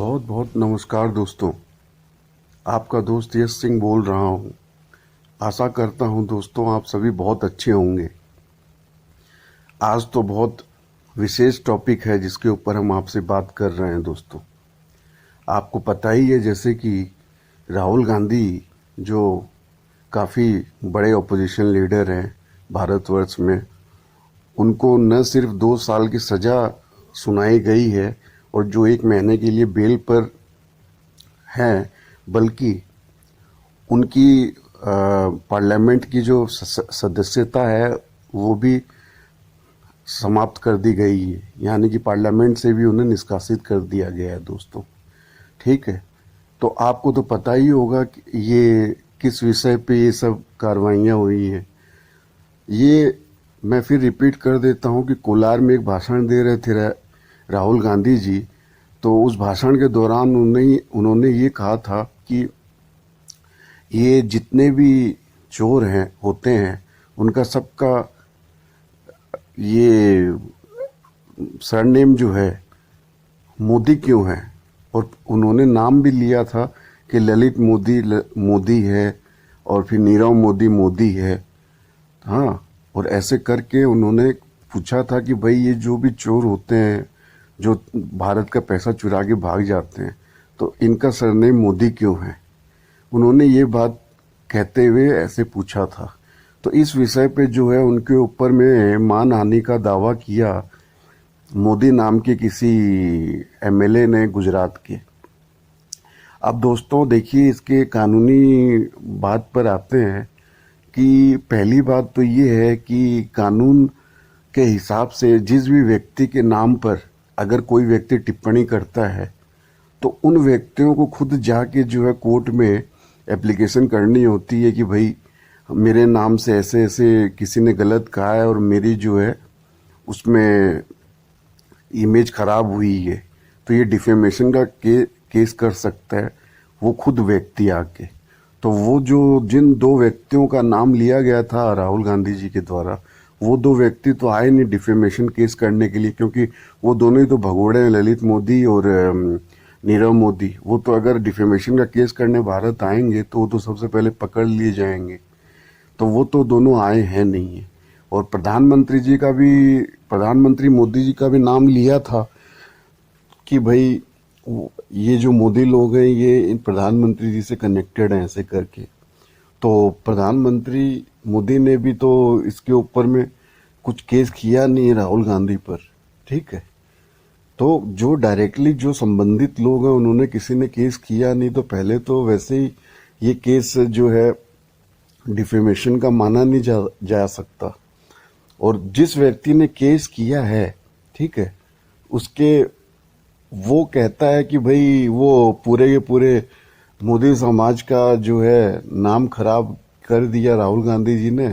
बहुत बहुत नमस्कार दोस्तों। आपका दोस्त यश सिंह बोल रहा हूँ। आशा करता हूँ दोस्तों आप सभी बहुत अच्छे होंगे। आज तो बहुत विशेष टॉपिक है जिसके ऊपर हम आपसे बात कर रहे हैं दोस्तों। आपको पता ही है जैसे कि राहुल गांधी जो काफ़ी बड़े ऑपोजिशन लीडर हैं भारतवर्ष में, उनको न सिर्फ 2 साल की सज़ा सुनाई गई है और जो 1 महीने के लिए बेल पर हैं, बल्कि उनकी पार्लियामेंट की जो सदस्यता है वो भी समाप्त कर दी गई है, यानी कि पार्लियामेंट से भी उन्हें निष्कासित कर दिया गया है दोस्तों। ठीक है, तो आपको तो पता ही होगा कि ये किस विषय पे ये सब कार्रवाइयाँ हुई हैं। ये मैं फिर रिपीट कर देता हूँ कि कोलार में एक भाषण दे रहे थे राहुल गांधी जी। तो उस भाषण के दौरान उन्होंने ये कहा था कि ये जितने भी चोर हैं होते हैं उनका सबका ये सरनेम जो है मोदी क्यों है। और उन्होंने नाम भी लिया था कि ललित मोदी मोदी है और फिर नीरव मोदी मोदी है। हाँ, और ऐसे करके उन्होंने पूछा था कि भाई ये जो भी चोर होते हैं जो भारत का पैसा चुरा के भाग जाते हैं तो इनका सरनेम मोदी क्यों है। उन्होंने ये बात कहते हुए ऐसे पूछा था। तो इस विषय पे जो है उनके ऊपर में मानहानि का दावा किया मोदी नाम के किसी एमएलए ने गुजरात के। अब दोस्तों देखिए, इसके कानूनी बात पर आते हैं कि पहली बात तो ये है कि कानून के हिसाब से जिस भी व्यक्ति के नाम पर अगर कोई व्यक्ति टिप्पणी करता है तो उन व्यक्तियों को खुद जाके जो है कोर्ट में एप्लीकेशन करनी होती है कि भाई मेरे नाम से ऐसे ऐसे किसी ने गलत कहा है और मेरी जो है उसमें इमेज खराब हुई है, तो ये डिफेमेशन का केस कर सकता है वो खुद व्यक्ति आके। तो वो जो जिन 2 व्यक्तियों का नाम लिया गया था राहुल गांधी जी के द्वारा, वो 2 व्यक्ति तो आए नहीं डिफेमेशन केस करने के लिए, क्योंकि वो दोनों ही तो भगोड़े हैं, ललित मोदी और नीरव मोदी। वो तो अगर डिफेमेशन का केस करने भारत आएंगे तो वो तो सबसे पहले पकड़ लिए जाएंगे। तो वो तो दोनों आए हैं नहीं है। और प्रधानमंत्री मोदी जी का भी नाम लिया था कि भाई ये जो मोदी लोग हैं ये इन प्रधानमंत्री जी से कनेक्टेड हैं ऐसे करके। तो प्रधानमंत्री मोदी ने भी तो इसके ऊपर में कुछ केस किया नहीं है राहुल गांधी पर। ठीक है, तो जो डायरेक्टली जो संबंधित लोग हैं उन्होंने किसी ने केस किया नहीं, तो पहले तो वैसे ही ये केस जो है डिफेमेशन का माना नहीं जा सकता। और जिस व्यक्ति ने केस किया है, ठीक है, उसके वो कहता है कि भाई वो पूरे के पूरे मोदी समाज का जो है नाम खराब कर दिया राहुल गांधी जी ने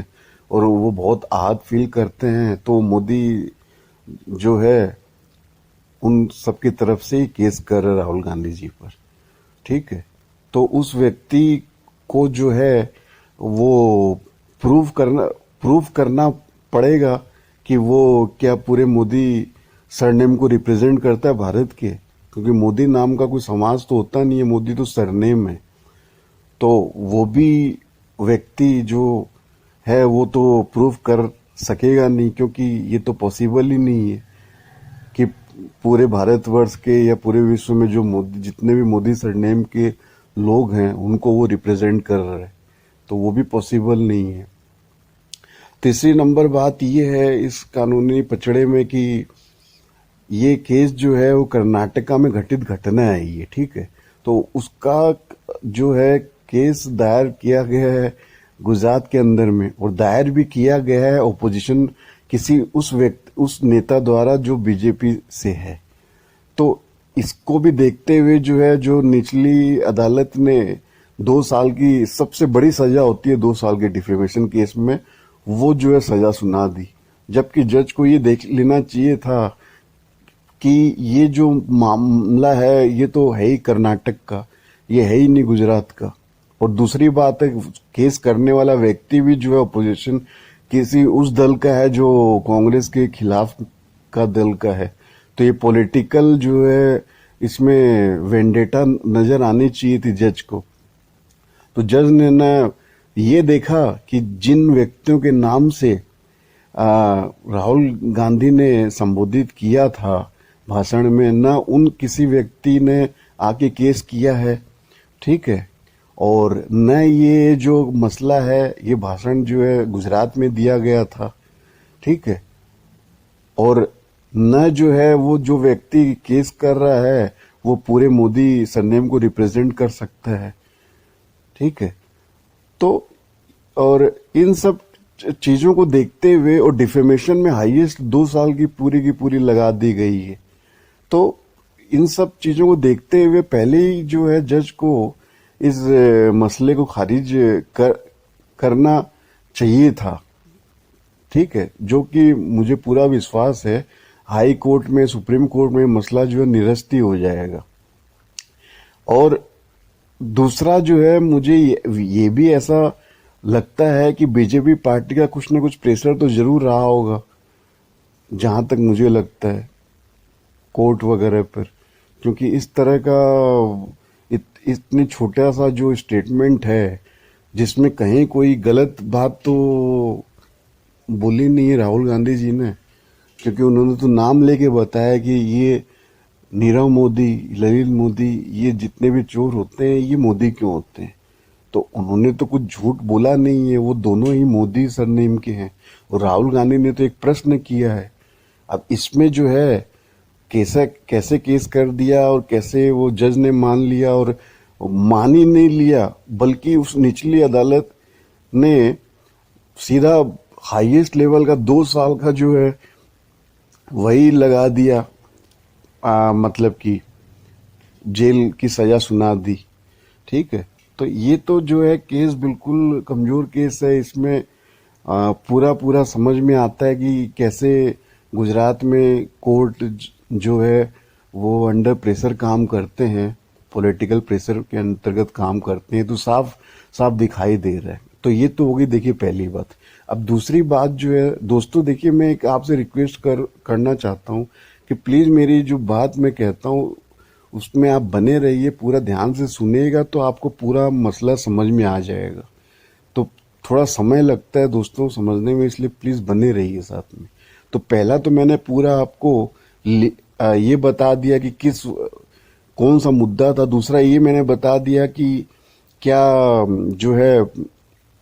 और वो बहुत आहत फील करते हैं। तो मोदी जो है उन सबकी तरफ से ही केस कर रहे राहुल गांधी जी पर। ठीक है, तो उस व्यक्ति को जो है वो प्रूव करना पड़ेगा कि वो क्या पूरे मोदी सरनेम को रिप्रेजेंट करता है भारत के, क्योंकि मोदी नाम का कोई समाज तो होता नहीं है, मोदी तो सरनेम है। तो वो भी व्यक्ति जो है वो तो प्रूव कर सकेगा नहीं, क्योंकि ये तो पॉसिबल ही नहीं है कि पूरे भारतवर्ष के या पूरे विश्व में जो मोदी जितने भी मोदी सरनेम के लोग हैं उनको वो रिप्रेजेंट कर रहे हैं, तो वो भी पॉसिबल नहीं है। तीसरी नंबर बात ये है इस कानूनी पचड़े में कि ये केस जो है वो कर्नाटका में घटित घटना है ये। ठीक है, तो उसका जो है केस दायर किया गया है गुजरात के अंदर में, और दायर भी किया गया है ओपोजिशन किसी उस नेता द्वारा जो बीजेपी से है। तो इसको भी देखते हुए जो है जो निचली अदालत ने 2 साल की सबसे बड़ी सजा होती है 2 साल के डिफेमेशन केस में, वो जो है सजा सुना दी। जबकि जज को ये देख लेना चाहिए था कि ये जो मामला है ये तो है ही कर्नाटक का, ये है ही नहीं गुजरात का। और दूसरी बात है केस करने वाला व्यक्ति भी जो है अपोजिशन किसी उस दल का है जो कांग्रेस के खिलाफ का दल का है। तो ये पॉलिटिकल जो है इसमें वेंडेटा नजर आनी चाहिए थी जज को। तो जज ने ना ये देखा कि जिन व्यक्तियों के नाम से राहुल गांधी ने संबोधित किया था भाषण में, ना उन किसी व्यक्ति ने आके केस किया है, ठीक है। और न ये जो मसला है, ये भाषण जो है गुजरात में दिया गया था, ठीक है। और न जो है वो जो व्यक्ति केस कर रहा है वो पूरे मोदी सरनेम को रिप्रेजेंट कर सकता है, ठीक है। तो और इन सब चीजों को देखते हुए और डिफेमेशन में हाईएस्ट 2 साल की पूरी लगा दी गई है। तो इन सब चीजों को देखते हुए पहले ही जो है जज को इस मसले को खारिज करना चाहिए था, ठीक है। जो कि मुझे पूरा विश्वास है हाई कोर्ट में, सुप्रीम कोर्ट में मसला जो है निरस्ती हो जाएगा। और दूसरा जो है मुझे ये भी ऐसा लगता है कि बीजेपी पार्टी का कुछ ना कुछ प्रेशर तो जरूर रहा होगा, जहां तक मुझे लगता है, कोर्ट वगैरह पर। क्योंकि इस तरह का इतने छोटा सा जो स्टेटमेंट है जिसमें कहीं कोई गलत बात तो बोली नहीं है राहुल गांधी जी ने। क्योंकि उन्होंने तो नाम लेके बताया कि ये नीरव मोदी, ललित मोदी, ये जितने भी चोर होते हैं ये मोदी क्यों होते हैं। तो उन्होंने तो कुछ झूठ बोला नहीं है, वो दोनों ही मोदी सरनेम के हैं। और राहुल गांधी ने तो एक प्रश्न किया है। अब इसमें जो है कैसे केस कर दिया और कैसे वो जज ने मान लिया, और मान ही नहीं लिया बल्कि उस निचली अदालत ने सीधा हाईएस्ट लेवल का 2 साल का जो है वही लगा दिया, मतलब कि जेल की सजा सुना दी, ठीक है। तो ये तो जो है केस बिल्कुल कमजोर केस है। इसमें पूरा समझ में आता है कि कैसे गुजरात में कोर्ट जो है वो अंडर प्रेशर काम करते हैं, पॉलिटिकल प्रेशर के अंतर्गत काम करते हैं। तो साफ साफ दिखाई दे रहा है। तो ये तो होगी देखिए पहली बात। अब दूसरी बात जो है दोस्तों, देखिए मैं एक आपसे रिक्वेस्ट करना चाहता हूँ कि प्लीज मेरी जो बात मैं कहता हूँ उसमें आप बने रहिए, पूरा ध्यान से सुनिएगा तो आपको पूरा मसला समझ में आ जाएगा। तो थोड़ा समय लगता है दोस्तों समझने में, इसलिए प्लीज बने रहिए साथ में। तो पहला तो मैंने पूरा आपको ये बता दिया कि कौन सा मुद्दा था। दूसरा ये मैंने बता दिया कि क्या जो है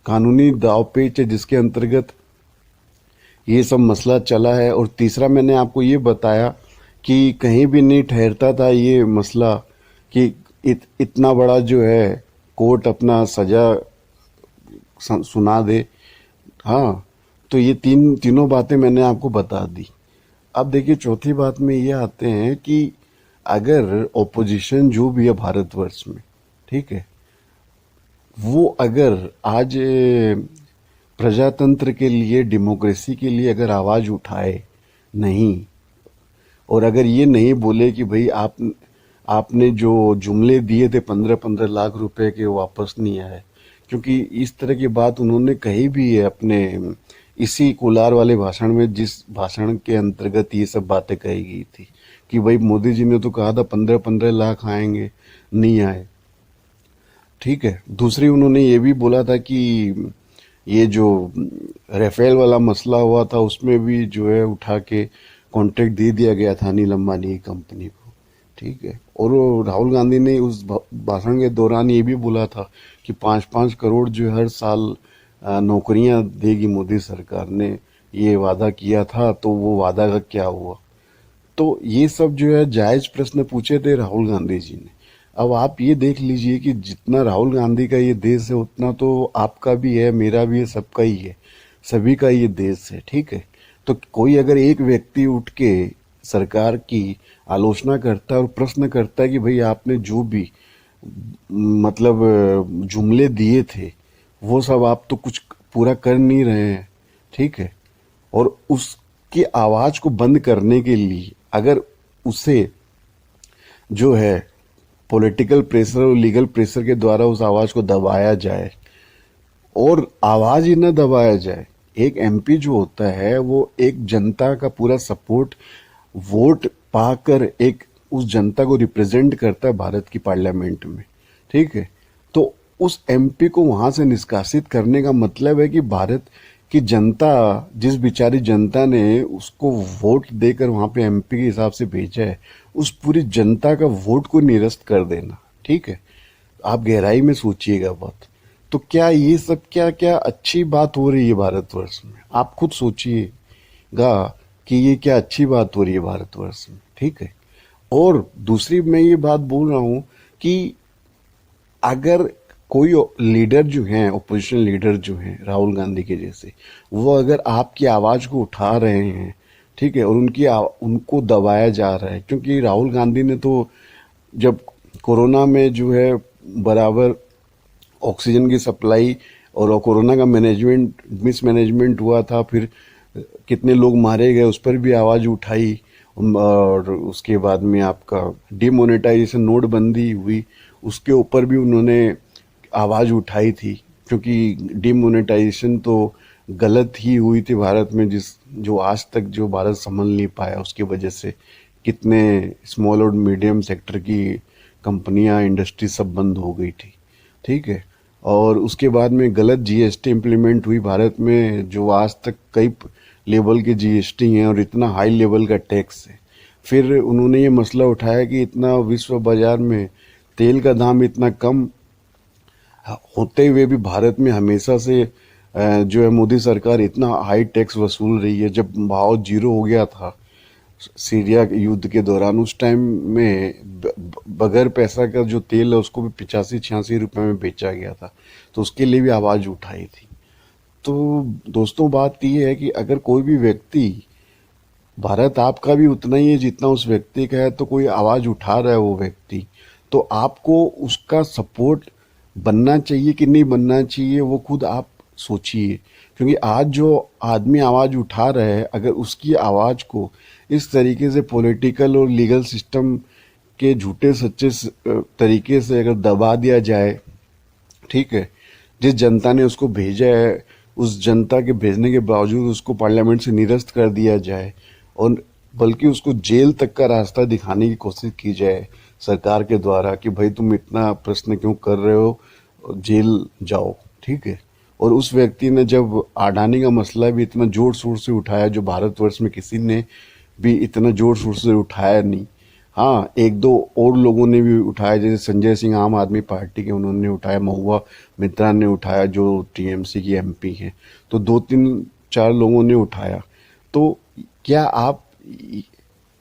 कानूनी दावपेच है जिसके अंतर्गत ये सब मसला चला है। और तीसरा मैंने आपको ये बताया कि कहीं भी नहीं ठहरता था ये मसला कि इतना बड़ा जो है कोर्ट अपना सजा सुना दे। हाँ, तो ये तीनों बातें मैंने आपको बता दी। अब देखिए चौथी बात में ये आते हैं कि अगर ओपोजिशन जो भी है भारतवर्ष में, ठीक है, वो अगर आज प्रजातंत्र के लिए, डेमोक्रेसी के लिए अगर आवाज उठाए नहीं, और अगर ये नहीं बोले कि भाई आपने जो जुमले दिए थे 15-15 लाख रुपए के वापस नहीं आए, क्योंकि इस तरह की बात उन्होंने कही भी है अपने इसी कोलार वाले भाषण में, जिस भाषण के अंतर्गत ये सब बातें कही गई थी कि भाई मोदी जी ने तो कहा था 15-15 लाख आएंगे, नहीं आए, ठीक है। दूसरी उन्होंने ये भी बोला था कि ये जो राफेल वाला मसला हुआ था उसमें भी जो है उठा के कॉन्ट्रैक्ट दे दिया गया था अनिल अंबानी की कंपनी को, ठीक है। और राहुल गांधी ने उस भाषण के दौरान ये भी बोला था कि 5-5 करोड़ जो हर साल नौकरियां देगी मोदी सरकार ने, ये वादा किया था। तो वो वादा का क्या हुआ। तो ये सब जो है जायज प्रश्न पूछे थे राहुल गांधी जी ने। अब आप ये देख लीजिए कि जितना राहुल गांधी का ये देश है उतना तो आपका भी है, मेरा भी है, सबका ही है, सभी का ये देश है, ठीक है। तो कोई अगर एक व्यक्ति उठ के सरकार की आलोचना करता है और प्रश्न करता है कि भाई आपने जो भी मतलब जुमले दिए थे वो सब आप तो कुछ पूरा कर नहीं रहे हैं, ठीक है, और उसकी आवाज को बंद करने के लिए अगर उसे जो है पॉलिटिकल प्रेशर और लीगल प्रेशर के द्वारा उस आवाज को दबाया जाए, और आवाज ही न दबाया जाए। एक एमपी जो होता है वो एक जनता का पूरा सपोर्ट वोट पाकर एक उस जनता को रिप्रेजेंट करता है भारत की पार्लियामेंट में, ठीक है। तो उस एमपी को वहां से निष्कासित करने का मतलब है कि भारत की जनता, जिस बेचारी जनता ने उसको वोट देकर वहां पे एमपी के हिसाब से भेजा है, उस पूरी जनता का वोट को निरस्त कर देना, ठीक है। आप गहराई में सोचिएगा बात। तो क्या ये सब क्या क्या अच्छी बात हो रही है भारतवर्ष में? आप खुद सोचिएगा कि ये क्या अच्छी बात हो रही है भारतवर्ष में, ठीक है। और दूसरी मैं ये बात बोल रहा हूं कि अगर कोई लीडर जो हैं, ओपोजिशन लीडर जो हैं राहुल गांधी के जैसे, वो अगर आपकी आवाज को उठा रहे हैं, ठीक है, और उनको दबाया जा रहा है, क्योंकि राहुल गांधी ने तो जब कोरोना में जो है बराबर ऑक्सीजन की सप्लाई और कोरोना का मैनेजमेंट मिसमैनेजमेंट हुआ था, फिर कितने लोग मारे गए उस पर भी आवाज उठाई। और उसके बाद में आपका डिमोनेटाइजेशन, नोटबंदी हुई, उसके ऊपर भी उन्होंने आवाज उठाई थी, क्योंकि डिमोनेटाइजेशन तो गलत ही हुई थी भारत में, जो आज तक जो भारत संभल नहीं पाया, उसकी वजह से कितने स्मॉल और मीडियम सेक्टर की कंपनियां, इंडस्ट्री सब बंद हो गई थी, ठीक है। और उसके बाद में गलत जीएसटी इम्प्लीमेंट हुई भारत में, जो आज तक कई लेवल के जीएसटी हैं और इतना हाई लेवल का टैक्स है। फिर उन्होंने ये मसला उठाया कि इतना विश्व बाजार में तेल का दाम इतना कम होते हुए भी भारत में हमेशा से जो है मोदी सरकार इतना हाई टैक्स वसूल रही है। जब भाव जीरो हो गया था सीरिया के युद्ध के दौरान, उस टाइम में बगैर पैसा का जो तेल है उसको भी 85-86 रुपए में बेचा गया था, तो उसके लिए भी आवाज उठाई थी। तो दोस्तों बात यह है कि अगर कोई भी व्यक्ति, भारत आपका भी उतना ही है जितना उस व्यक्ति का है, तो कोई आवाज उठा रहा है वो व्यक्ति, तो आपको उसका सपोर्ट बनना चाहिए कि नहीं बनना चाहिए, वो खुद आप सोचिए। क्योंकि आज जो आदमी आवाज उठा रहा है, अगर उसकी आवाज को इस तरीके से पॉलिटिकल और लीगल सिस्टम के झूठे सच्चे तरीके से अगर दबा दिया जाए, ठीक है, जिस जनता ने उसको भेजा है, उस जनता के भेजने के बावजूद उसको पार्लियामेंट से निरस्त कर दिया जाए, और बल्कि उसको जेल तक का रास्ता दिखाने की कोशिश की जाए सरकार के द्वारा कि भाई तुम इतना प्रश्न क्यों कर रहे हो, जेल जाओ, ठीक है। और उस व्यक्ति ने जब अडानी का मसला भी इतना जोर शोर से उठाया, जो भारतवर्ष में किसी ने भी इतना जोर शोर से उठाया नहीं। हाँ, एक दो और लोगों ने भी उठाया, जैसे संजय सिंह आम आदमी पार्टी के, उन्होंने उठाया, महुआ मित्रा ने उठाया जो टीएमसी की एमपी हैं, तो 2-3-4 लोगों ने उठाया। तो क्या आप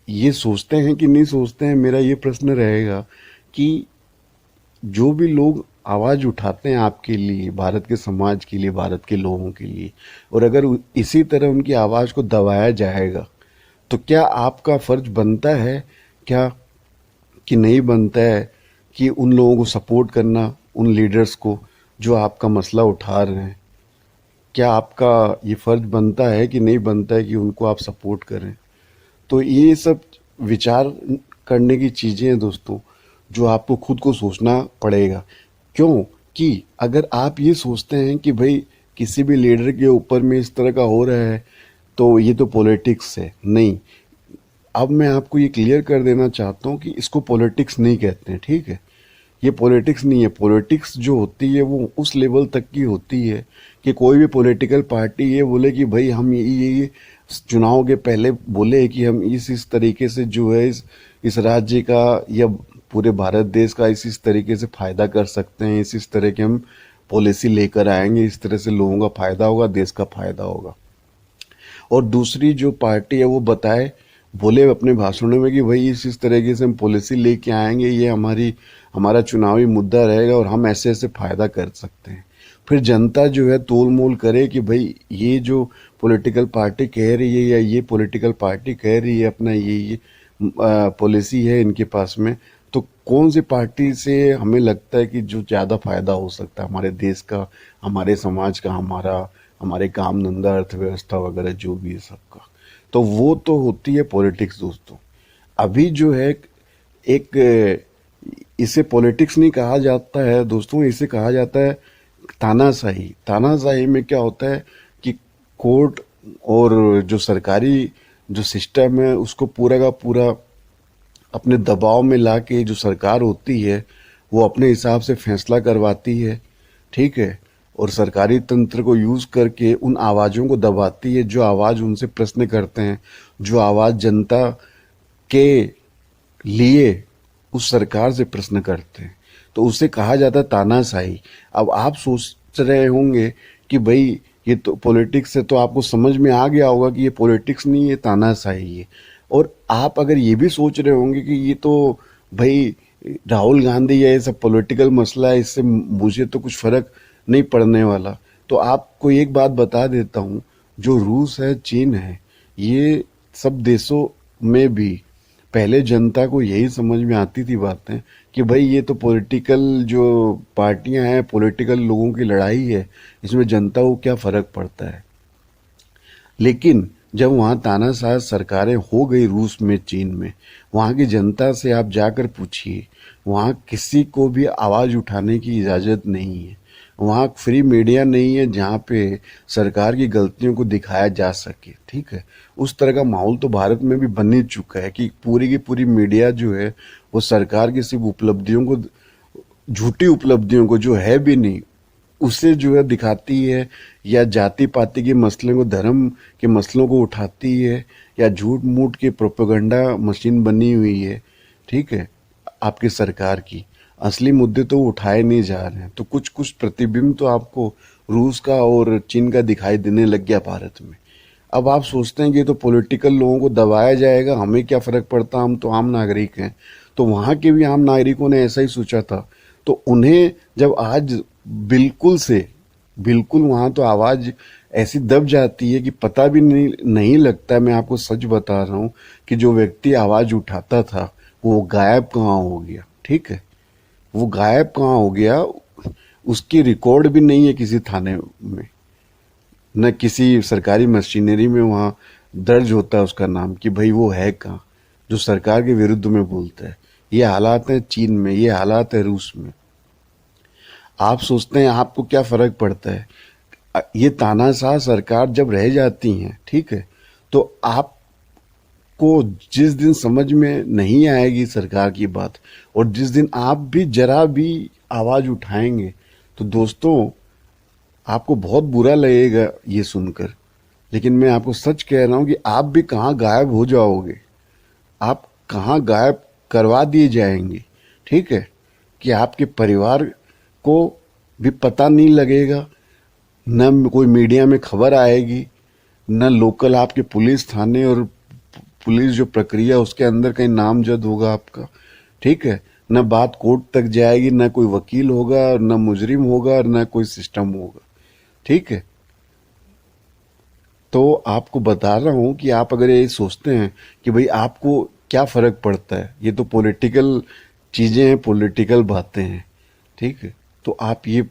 ये सोचते हैं कि नहीं सोचते हैं, मेरा ये प्रश्न रहेगा कि जो भी लोग आवाज उठाते हैं आपके लिए, भारत के समाज के लिए, भारत के लोगों के लिए, और अगर इसी तरह उनकी आवाज को दबाया जाएगा, तो क्या आपका फर्ज बनता है क्या कि नहीं बनता है कि उन लोगों को सपोर्ट करना, उन लीडर्स को जो आपका मसला उठा रहे हैं? क्या आपका ये फर्ज बनता है कि नहीं बनता है कि उनको आप सपोर्ट करें? तो ये सब विचार करने की चीजें हैं दोस्तों, जो आपको खुद को सोचना पड़ेगा। क्यों कि अगर आप ये सोचते हैं कि भाई किसी भी लीडर के ऊपर में इस तरह का हो रहा है तो ये तो पॉलिटिक्स है, नहीं। अब मैं आपको ये क्लियर कर देना चाहता हूँ कि इसको पॉलिटिक्स नहीं कहते हैं, ठीक है। ये पॉलिटिक्स नहीं है। पॉलिटिक्स जो होती है वो उस लेवल तक की होती है कि कोई भी पॉलिटिकल पार्टी ये बोले कि भाई हम ये चुनाव के पहले बोले कि हम इस तरीके से जो है इस राज्य का या पूरे भारत देश का इस तरीके से फायदा कर सकते हैं, इस तरह के हम पॉलिसी लेकर आएंगे, इस तरह से लोगों का फायदा होगा, देश का फायदा होगा। और दूसरी जो पार्टी है वो बताए, बोले अपने भाषणों में कि भाई इस तरीके से हम पॉलिसी लेके आएंगे, ये हमारा चुनावी मुद्दा रहेगा और हम ऐसे ऐसे फायदा कर सकते हैं। फिर जनता जो है तोल मोल करे कि भाई ये जो पॉलिटिकल पार्टी कह रही है या ये पॉलिटिकल पार्टी कह रही है अपना ये पॉलिसी है इनके पास में, तो कौन सी पार्टी से हमें लगता है कि जो ज़्यादा फायदा हो सकता है हमारे देश का, हमारे समाज का, हमारे काम धंधा अर्थव्यवस्था वगैरह जो भी है सबका। तो वो तो होती है पॉलिटिक्स दोस्तों। अभी जो है एक इसे पॉलिटिक्स नहीं कहा जाता है दोस्तों, इसे कहा जाता है तानाशाही। तानाशाही में क्या होता है कि कोर्ट और जो सरकारी जो सिस्टम है उसको पूरा का पूरा अपने दबाव में लाके जो सरकार होती है वो अपने हिसाब से फैसला करवाती है, ठीक है, और सरकारी तंत्र को यूज करके उन आवाजों को दबाती है जो आवाज उनसे प्रश्न करते हैं, जो आवाज जनता के लिए उस सरकार से प्रश्न करते हैं। तो उसे कहा जाता है तानाशाही। अब आप सोच रहे होंगे कि भाई ये तो पॉलिटिक्स है, तो आपको समझ में आ गया होगा कि ये पॉलिटिक्स नहीं, ये तानाशाही है। और आप अगर ये भी सोच रहे होंगे कि ये तो भाई राहुल गांधी है, ये सब पॉलिटिकल मसला है, इससे मुझे तो कुछ फर्क नहीं पड़ने वाला, तो आपको एक बात बता देता हूँ, जो रूस है, चीन है, ये सब देशों में भी पहले जनता को यही समझ में आती थी बातें कि भाई ये तो पॉलिटिकल जो पार्टियां हैं, पॉलिटिकल लोगों की लड़ाई है, इसमें जनता को क्या फर्क पड़ता है। लेकिन जब वहां तानाशाह सरकारें हो गई रूस में, चीन में, वहां की जनता से आप जाकर पूछिए, वहां किसी को भी आवाज उठाने की इजाजत नहीं है। वहां फ्री मीडिया नहीं है जहां पे सरकार की गलतियों को दिखाया जा सके, ठीक है। उस तरह का माहौल तो भारत में भी बन ही चुका है कि पूरी की पूरी मीडिया जो है वो सरकार की सिर्फ उपलब्धियों को, झूठी उपलब्धियों को, जो है भी नहीं, उसे जो है दिखाती है, या जाति पाति के मसले को, धर्म के मसलों को उठाती है, या झूठ मूठ के प्रोपेगेंडा मशीन बनी हुई है, ठीक है, आपकी सरकार की। असली मुद्दे तो उठाए नहीं जा रहे हैं। तो कुछ कुछ प्रतिबिंब तो आपको रूस का और चीन का दिखाई देने लग गया भारत में। अब आप सोचते हैं कि तो पॉलिटिकल लोगों को दबाया जाएगा, हमें क्या फर्क पड़ता, हम तो आम नागरिक हैं। तो वहां के भी आम नागरिकों ने ऐसा ही सोचा था। तो उन्हें जब आज बिल्कुल से बिल्कुल वहां तो आवाज ऐसी दब जाती है कि पता भी नहीं लगता। मैं आपको सच बता रहा हूं कि जो व्यक्ति आवाज उठाता था वो गायब कहाँ हो गया, ठीक है, वो गायब कहाँ हो गया। उसकी रिकॉर्ड भी नहीं है किसी थाने में, न किसी सरकारी मशीनरी में वहां दर्ज होता है उसका नाम कि भाई वो है कहाँ जो सरकार के विरुद्ध में बोलता है। ये हालात है चीन में, ये हालात है रूस में। आप सोचते हैं आपको क्या फर्क पड़ता है। ये तानाशाह सरकार जब रह जाती हैं, ठीक है, तो आपको जिस दिन समझ में नहीं आएगी सरकार की बात, और जिस दिन आप भी जरा भी आवाज उठाएंगे, तो दोस्तों आपको बहुत बुरा लगेगा ये सुनकर। लेकिन मैं आपको सच कह रहा हूं कि आप भी कहाँ गायब हो जाओगे, आप कहाँ गायब करवा दिए जाएंगे, ठीक है, कि आपके परिवार को भी पता नहीं लगेगा, न कोई मीडिया में खबर आएगी, न लोकल आपके पुलिस थाने और पुलिस जो प्रक्रिया उसके अंदर कहीं नामजद होगा आपका, ठीक है, न बात कोर्ट तक जाएगी, न कोई वकील होगा, न मुजरिम होगा, न कोई सिस्टम होगा, ठीक है। तो आपको बता रहा हूं कि आप अगर ये सोचते हैं कि भाई आपको क्या फर्क पड़ता है, ये तो पॉलिटिकल चीजें हैं, पॉलिटिकल बातें हैं, ठीक है, तो आप ये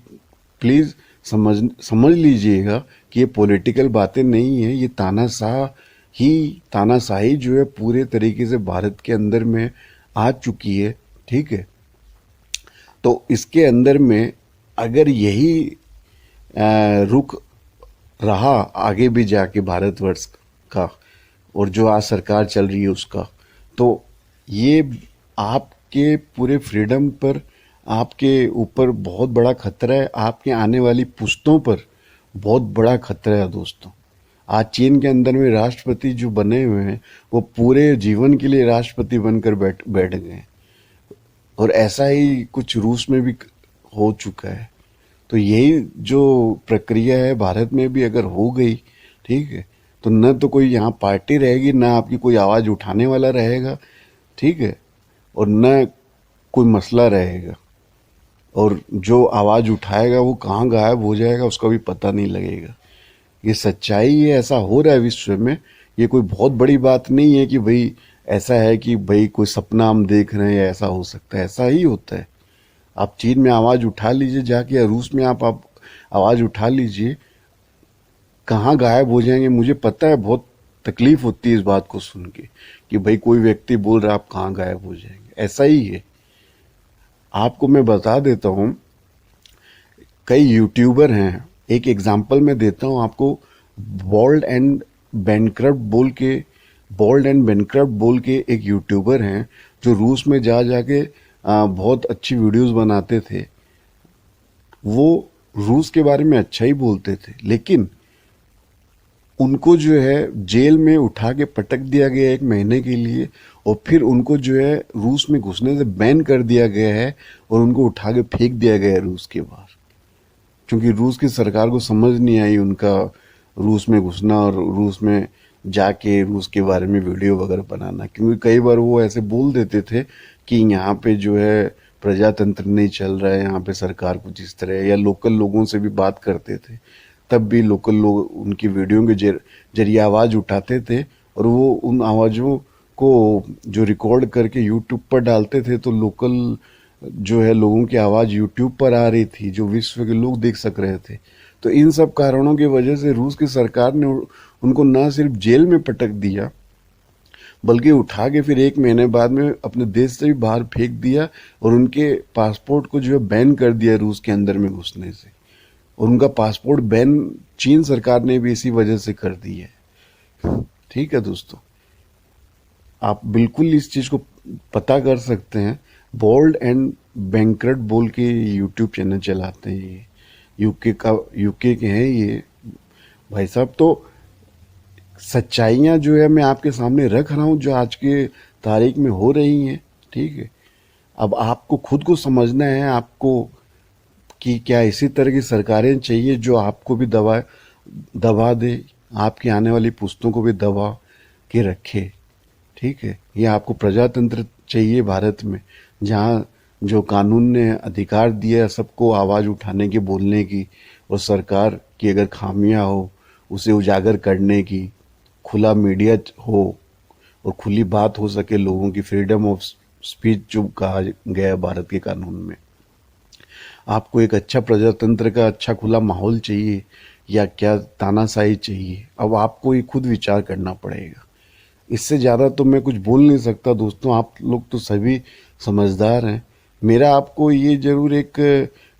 प्लीज समझ लीजिएगा कि ये पॉलिटिकल बातें नहीं है। ये तानाशाही जो है पूरे तरीके से भारत के अंदर में आ चुकी है, ठीक है। तो इसके अंदर में अगर यही रुख रहा आगे भी जाके भारतवर्ष का, और जो आज सरकार चल रही है उसका, तो ये आपके पूरे फ्रीडम पर, आपके ऊपर बहुत बड़ा खतरा है, आपके आने वाली पुश्तों पर बहुत बड़ा खतरा है दोस्तों। आज चीन के अंदर में राष्ट्रपति जो बने हुए हैं वो पूरे जीवन के लिए राष्ट्रपति बनकर बैठ गए हैं, और ऐसा ही कुछ रूस में भी हो चुका है। तो यही जो प्रक्रिया है भारत में भी अगर हो गई, ठीक है, तो न तो कोई यहाँ पार्टी रहेगी, न आपकी कोई आवाज उठाने वाला रहेगा, ठीक है, और न कोई मसला रहेगा, और जो आवाज उठाएगा वो कहाँ गायब हो जाएगा उसका भी पता नहीं लगेगा। ये सच्चाई है, ऐसा हो रहा है विश्व में। ये कोई बहुत बड़ी बात नहीं है कि भाई ऐसा है कि भाई कोई सपना हम देख रहे हैं या ऐसा हो सकता है, ऐसा ही होता है। आप चीन में आवाज उठा लीजिए जाके, या रूस में आप आवाज उठा लीजिए, कहाँ गायब हो जाएंगे। मुझे पता है बहुत तकलीफ होती है इस बात को सुन के कि भाई कोई व्यक्ति बोल रहा है आप कहाँ गायब हो जाएंगे, ऐसा ही है। आपको मैं बता देता हूं, कई यूट्यूबर हैं, एक एग्जांपल मैं देता हूं आपको। बोल्ड एंड बैनक्रप्ट बोल के एक यूट्यूबर हैं जो रूस में जा जाके बहुत अच्छी वीडियोस बनाते थे, वो रूस के बारे में अच्छा ही बोलते थे, लेकिन उनको जो है जेल में उठा के पटक दिया गया 1 महीने के लिए, और फिर उनको जो है रूस में घुसने से बैन कर दिया गया है और उनको उठा के फेंक दिया गया है रूस के बाहर, क्योंकि रूस की सरकार को समझ नहीं आई उनका रूस में घुसना और रूस में जाके रूस के बारे में वीडियो वगैरह बनाना। क्योंकि कई बार वो ऐसे बोल देते थे कि यहाँ पे जो है प्रजातंत्र नहीं चल रहा है, यहाँ पे सरकार कुछ इस तरह है, या लोकल लोगों से भी बात करते थे, तब भी लोकल लोग उनकी वीडियो के जरिए आवाज़ उठाते थे, और वो उन आवाज़ों को जो रिकॉर्ड करके यूट्यूब पर डालते थे, तो लोकल जो है लोगों की आवाज़ यूट्यूब पर आ रही थी, जो विश्व के लोग देख सक रहे थे। तो इन सब कारणों की वजह से रूस की सरकार ने उनको ना सिर्फ जेल में पटक दिया, बल्कि उठा के फिर 1 महीने बाद में अपने देश से भी बाहर फेंक दिया, और उनके पासपोर्ट को जो है बैन कर दिया रूस के अंदर में घुसने से। और उनका पासपोर्ट बैन चीन सरकार ने भी इसी वजह से कर दी है। ठीक है दोस्तों, आप बिल्कुल इस चीज को पता कर सकते हैं। बोल्ड एंड बैंकरट बोल के यूट्यूब चैनल चलाते हैं, ये यूके के हैं ये भाई साहब। तो सच्चाइयां जो है मैं आपके सामने रख रहा हूं, जो आज के तारीख में हो रही हैं। ठीक है, अब आपको खुद को समझना है आपको कि क्या इसी तरह की सरकारें चाहिए जो आपको भी दबा दे, आपकी आने वाली पुश्तों को भी दबा के रखे। ठीक है, ये आपको प्रजातंत्र चाहिए भारत में, जहाँ जो कानून ने अधिकार दिया है सबको आवाज़ उठाने की, बोलने की, और सरकार की अगर खामियां हो उसे उजागर करने की, खुला मीडिया हो और खुली बात हो सके, लोगों की फ्रीडम ऑफ स्पीच जो कहा गया है भारत के कानून में। आपको एक अच्छा प्रजातंत्र का अच्छा खुला माहौल चाहिए या क्या तानाशाही चाहिए, अब आपको ये खुद विचार करना पड़ेगा। इससे ज़्यादा तो मैं कुछ बोल नहीं सकता दोस्तों, आप लोग तो सभी समझदार हैं। मेरा आपको ये जरूर एक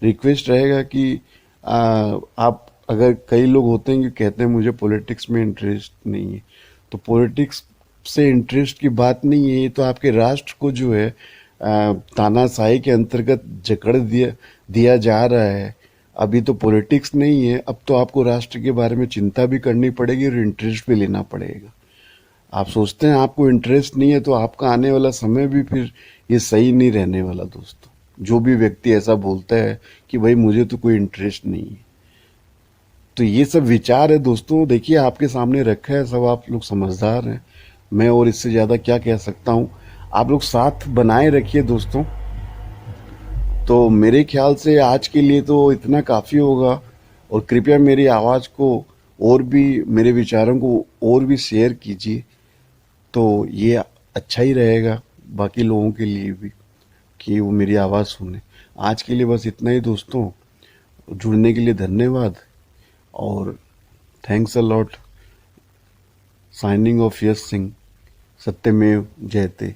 रिक्वेस्ट रहेगा कि आप, अगर कई लोग होते हैं कि कहते हैं मुझे पॉलिटिक्स में इंटरेस्ट नहीं है, तो पॉलिटिक्स से इंटरेस्ट की बात नहीं है, ये तो आपके राष्ट्र को जो है तानाशाही के अंतर्गत जकड़ दिया जा रहा है। अभी तो पॉलिटिक्स नहीं है, अब तो आपको राष्ट्र के बारे में चिंता भी करनी पड़ेगी और इंटरेस्ट भी लेना पड़ेगा। आप सोचते हैं आपको इंटरेस्ट नहीं है, तो आपका आने वाला समय भी फिर ये सही नहीं रहने वाला दोस्तों। जो भी व्यक्ति ऐसा बोलता है कि भाई मुझे तो कोई इंटरेस्ट नहीं है, तो ये सब विचार है दोस्तों, देखिए आपके सामने रखा है, सब आप लोग समझदार हैं। मैं और इससे ज़्यादा क्या कह सकता हूँ। आप लोग साथ बनाए रखिए दोस्तों। तो मेरे ख्याल से आज के लिए तो इतना काफ़ी होगा, और कृपया मेरी आवाज़ को और भी, मेरे विचारों को और भी शेयर कीजिए, तो ये अच्छा ही रहेगा बाकी लोगों के लिए भी कि वो मेरी आवाज़ सुने। आज के लिए बस इतना ही दोस्तों, जुड़ने के लिए धन्यवाद, और thanks a lot. Signing off Yash Singh, सत्यमेव जयते।